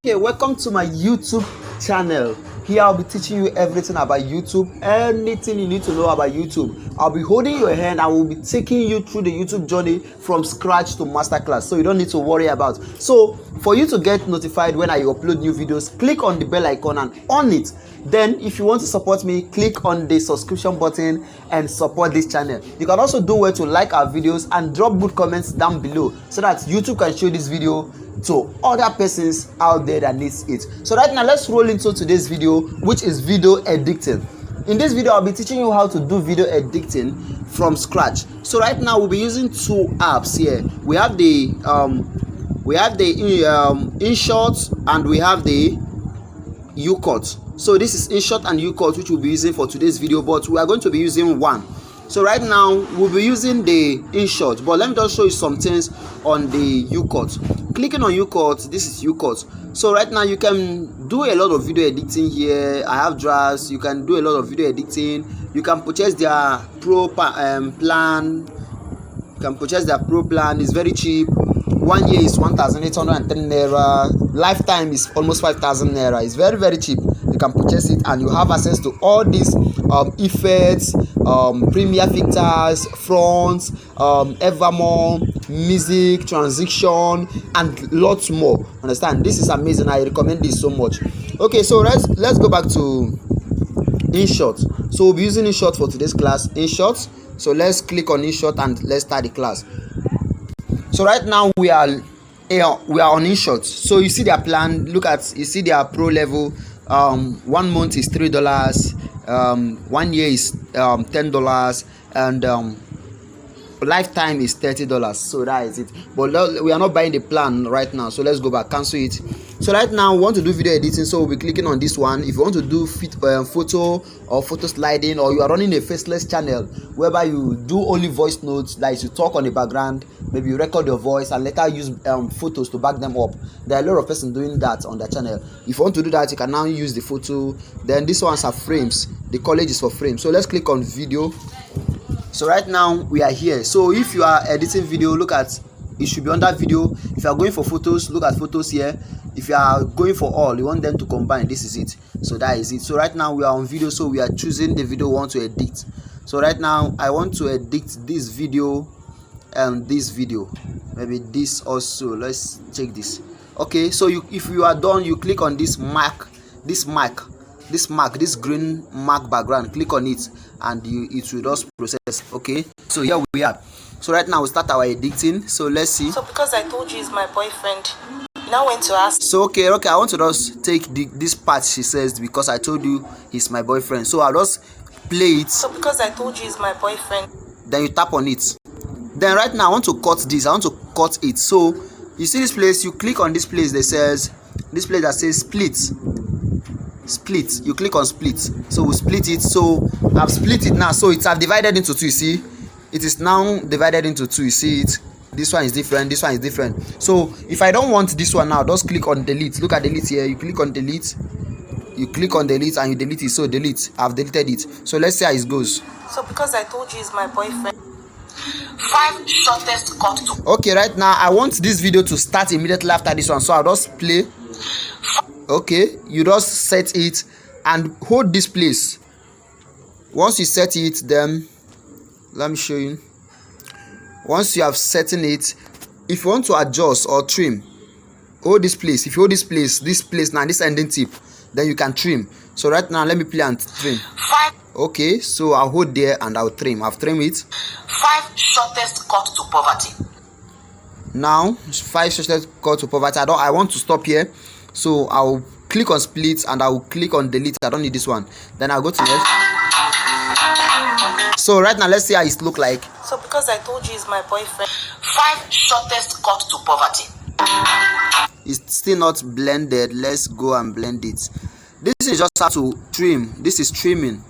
Okay, welcome to my YouTube channel. Here I'll be teaching you everything about YouTube, anything you need to know about YouTube. I'll be holding your hand. I will be taking you through the YouTube journey from scratch to masterclass, so you don't need to worry about. So for you to get notified when I upload new videos, click on the bell icon and on it. Then if you want to support me, click on the subscription button and support this channel. You can also do well to like our videos and drop good comments down below so that YouTube can show this video to other persons out there that needs it. So right now, let's roll into today's video, which is video editing. In this video, I'll be teaching you how to do video editing from scratch. So right now, we'll be using two apps here. We have the InShot and we have the UCut. So this is InShot and UCut, which we'll be using for today's video, but we are going to be using one. So right now we'll be using the InShot, but let me just show you some things on the UCut. Clicking on UCut, this is UCut. So right now you can do a lot of video editing here. I have drafts. You can do a lot of video editing. You can purchase their pro plan. You can purchase their pro plan. It's very cheap. 1 year is 1,810 naira. Lifetime is almost 5,000 naira. It's very, very cheap. You can purchase it and you have access to all these effects, premiere filters, fronts, evermore, music, transition, and lots more. Understand? This is amazing. I recommend this so much. Okay, so let's go back to InShot. So we'll be using InShot for today's class. InShot. So let's click on InShot and let's start the class. So right now we are on InShot. So you see their plan. You see their pro level. 1 month is $3, 1 year is $10, and lifetime is $30. So that is it. But we are not buying the plan right now, so let's go back, cancel it. So right now we want to do video editing, so we'll be clicking on this one. If you want to do photo or photo sliding, or you are running a faceless channel whereby you do only voice notes, like you talk on the background, maybe you record your voice and later use photos to back them up. There are a lot of persons doing that on their channel. If you want to do that, you can now use the photo. Then these ones are frames. The college is for frames. So let's click on video. So right now we are here. So if you are editing video, look at it, should be under video. If you are going for photos, look at photos here. If you are going for all, you want them to combine, this is it. So that is it. So right now we are on video, so we are choosing the video we want to edit. So right now I want to edit this video and this video, maybe this also. Let's check this. Okay, so if you are done, you click on this green mark background, click on it and it will just process. Okay, so here we are. So right now we start our editing. So let's see. So because I told you he's my boyfriend, now when to ask. So okay, I want to just take this part. She says because I told you he's my boyfriend, so I'll just play it. So because I told you he's my boyfriend, then you tap on it. Then right now I want to cut this. I want to cut it. So you see this place, you click on this place that says split. You click on split. So we split it. So I've split it now. So it's divided into two. You see, it is now divided into two. You see it. This one is different. This one is different. So if I don't want this one now, just click on delete. Look at delete here. You click on delete. You click on delete and you delete it. So delete. I've deleted it. So let's see how it goes. So because I told you he's my boyfriend. 5 shortest cut to. Okay, right now I want this video to start immediately after this one. So I'll just play. Okay, you just set it and hold this place. Once you set it, then let me show you. Once you have set it, if you want to adjust or trim, hold this place. If you hold this place now, this ending tip, then you can trim. So right now let me play and trim. 5. Okay, so I'll hold there and I'll trim. I've trimmed it. 5 shortest cut to poverty. Now 5 shortest cut to poverty. I want to stop here. So I'll click on split and I'll click on delete. I don't need this one. Then I'll go to next. So right now let's see how it look like. So because I told you he's my boyfriend. 5 shortest cut to poverty. It's still not blended. Let's go and blend it. This is just how to trim. This is trimming.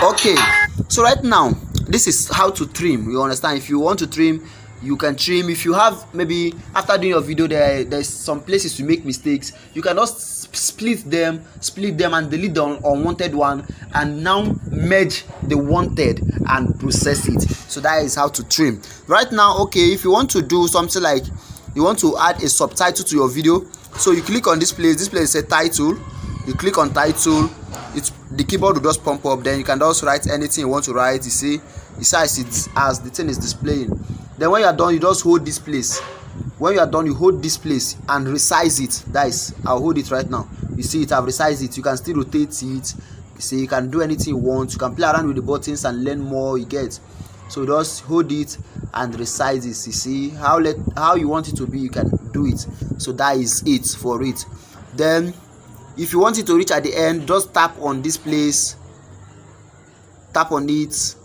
Okay, so right now this is how to trim. You understand? If you want to trim, you can trim. If you have, maybe after doing your video, there's some places you make mistakes, you can just split them and delete the unwanted one and now merge the wanted and process it. So that is how to trim. Right now, okay, if you want to do something like you want to add a subtitle to your video, so you click on this place. This place is a title. You click on title, the keyboard will just pump up. Then you can just write anything you want to write. You see it as the thing is displaying. Then when you are done, you just hold this place. When you are done, you hold this place and resize it. That is, I'll hold it right now. You see it, I've resized it. You can still rotate it. You see, you can do anything you want. You can play around with the buttons and learn more. You get. So just hold it and resize it. You see how you want it to be, you can do it. So that is it for it. Then if you want it to reach at the end, just tap on this place, tap on it,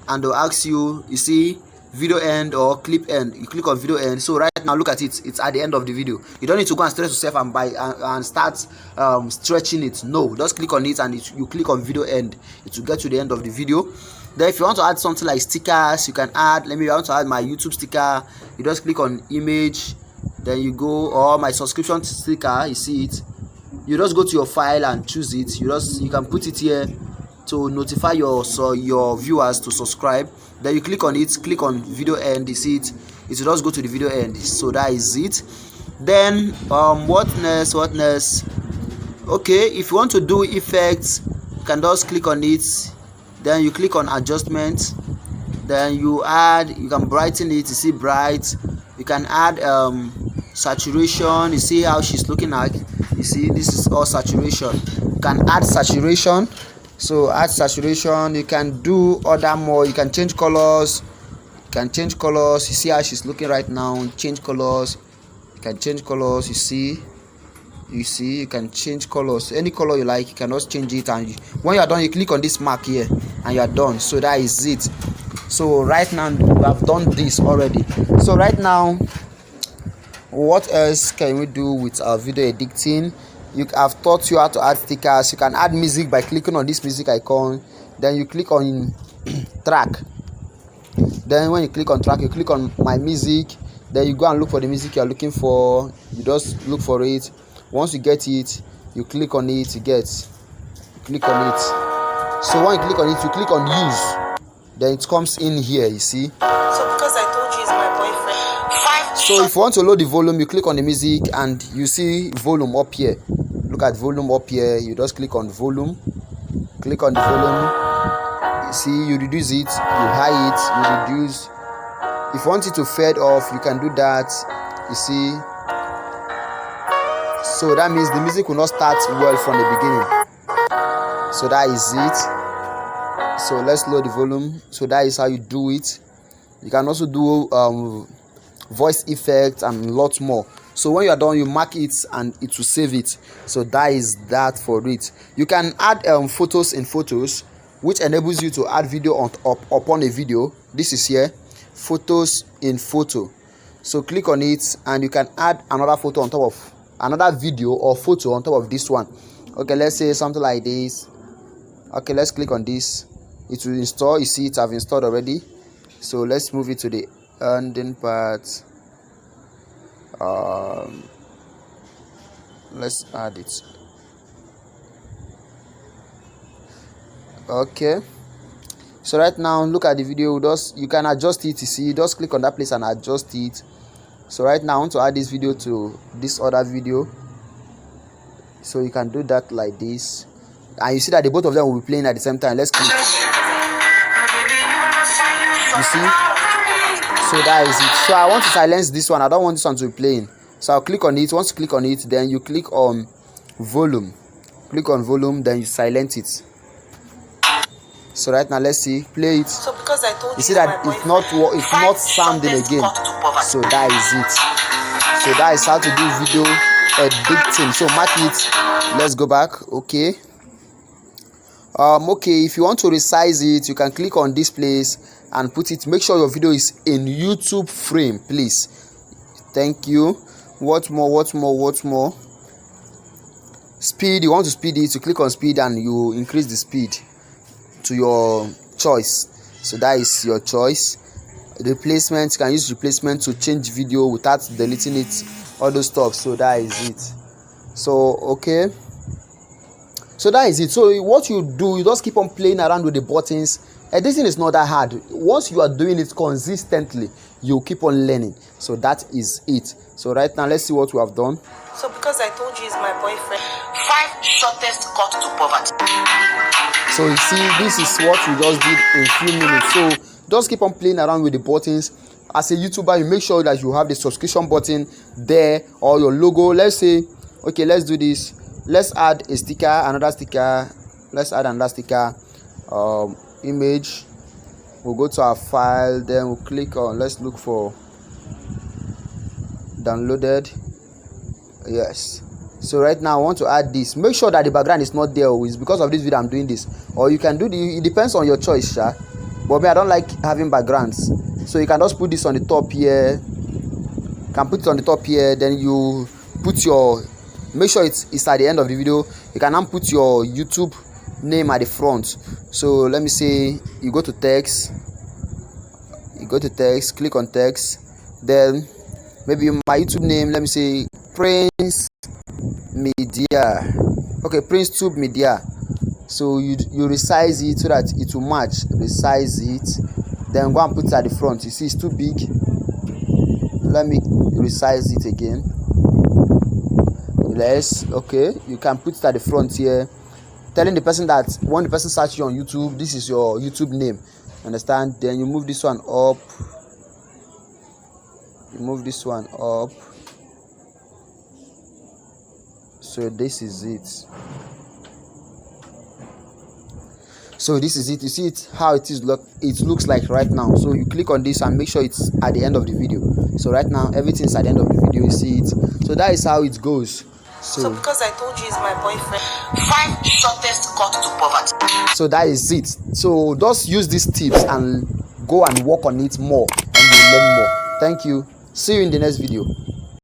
and they'll ask you, you see, video end or clip end. You click on video end. So right now, look at it, it's at the end of the video. You don't need to go and stress yourself and start stretching it. No, just click on it and you click on video end. It will get to the end of the video. Then if you want to add something like stickers, you can add. I want to add my YouTube sticker. You just click on image, then you go, or my subscription sticker. You see it, you just go to your file and choose it. You can put it here to notify your viewers to subscribe. Then you click on it, click on video end. You see it, it will just go to the video end. So that is it. Then what next? Okay, if you want to do effects, you can just click on it. Then you click on adjustment. Then you can brighten it. You see bright. You can add saturation. You see how she's looking like. You see, this is all saturation. You can add saturation. So add saturation. You can do other more. You can change colors. You see how she's looking right now. Change colors. You can change colors. You see you can change colors. Any color you like, you can just change it. And when you are done, you click on this mark here and you are done. So that is it. So right now we have done this already. So right now, what else can we do with our video editing? I've taught you how to add stickers. You can add music by clicking on this music icon. Then you click on track. Then when you click on track, you click on my music. Then you go and look for the music you are looking for. You just look for it. Once you get it, you click on it. Click on it. So when you click on it, you click on use. Then it comes in here. You see. So because I told you he's my boyfriend. So if you want to load the volume, you click on the music and you see volume up here. Look at volume up here. You just click on volume. Click on the volume. You see, you reduce it, you high it, you reduce. If you want it to fade off, you can do that. You see. So that means the music will not start well from the beginning. So that is it. So let's load the volume. So that is how you do it. You can also do voice effects and lots more. So when you are done, you mark it and it will save it. So that is that for it. You can add photos in photos, which enables you to add video upon a video. This is here, photos in photo. So click on it and you can add another photo on top of another video or photo on top of this one. Okay, let's say something like this. Okay, let's click on this. It will install. You see it, I've installed already. So let's move it to the ending part. Let's add it. Okay, so right now look at the video. You can adjust it. You see, just click on that place and adjust it. So right now I want to add this video to this other video, so you can do that like this, and you see that the both of them will be playing at the same time. Let's click. You see, so that is it. So I want to silence this one. I don't want this one to be playing, so I'll click on it. Once you click on it, then you click on volume. Click on volume, then you silence it. So right now let's see, play it. So because I told you see that it's not sounding again. So that is it. So that is how to do video editing. So mark it. Let's go back. Okay. Okay, if you want to resize it, you can click on this place and put it. Make sure your video is in YouTube frame, please. Thank you. What more? Speed. You want to speed it, you click on speed and you increase the speed to your choice. So that is your choice. Replacement, you can use replacement to change video without deleting it, all those stuff. So that is it. So okay, so that is it. So what you do, you just keep on playing around with the buttons. Editing is not that hard. Once you are doing it consistently, you keep on learning. So that is it. So right now, let's see what we have done. So because I told you he's my boyfriend, 5 shortest cut to poverty. So you see, this is what we just did in few minutes. So just keep on playing around with the buttons. As a YouTuber, you make sure that you have the subscription button there or your logo. Let's say, okay, let's do this. Let's add a sticker, another sticker. Let's add another sticker. Image. We'll go to our file, then we'll click on, let's look for downloaded. Yes. So right now I want to add this. Make sure that the background is not there. It's because of this video I'm doing this. Or you can do it depends on your choice, sha. But me, I don't like having backgrounds. So you can just put this on the top here. You can put it on the top here. Then you put your, make sure it's at the end of the video. You can now put your YouTube name at the front. So let me say you go to text, click on text, then maybe my YouTube name, let me say Prince Media. Okay, Princetube Media. So you resize it so that it will match. Resize it, then go and put it at the front. You see it's too big. Let me resize it again. Yes, okay, you can put it at the front here, telling the person that when the person search you on YouTube, this is your YouTube name. Understand? Then you move this one up. So this is it. You see it how it is it looks like right now. So you click on this and make sure it's at the end of the video. So right now everything's at the end of the video. You see it. So that is how it goes. So because I told you he's my boyfriend, 5 shortest cut to poverty. So that is it. So just use these tips and go and work on it more, and you learn more. Thank you. See you in the next video.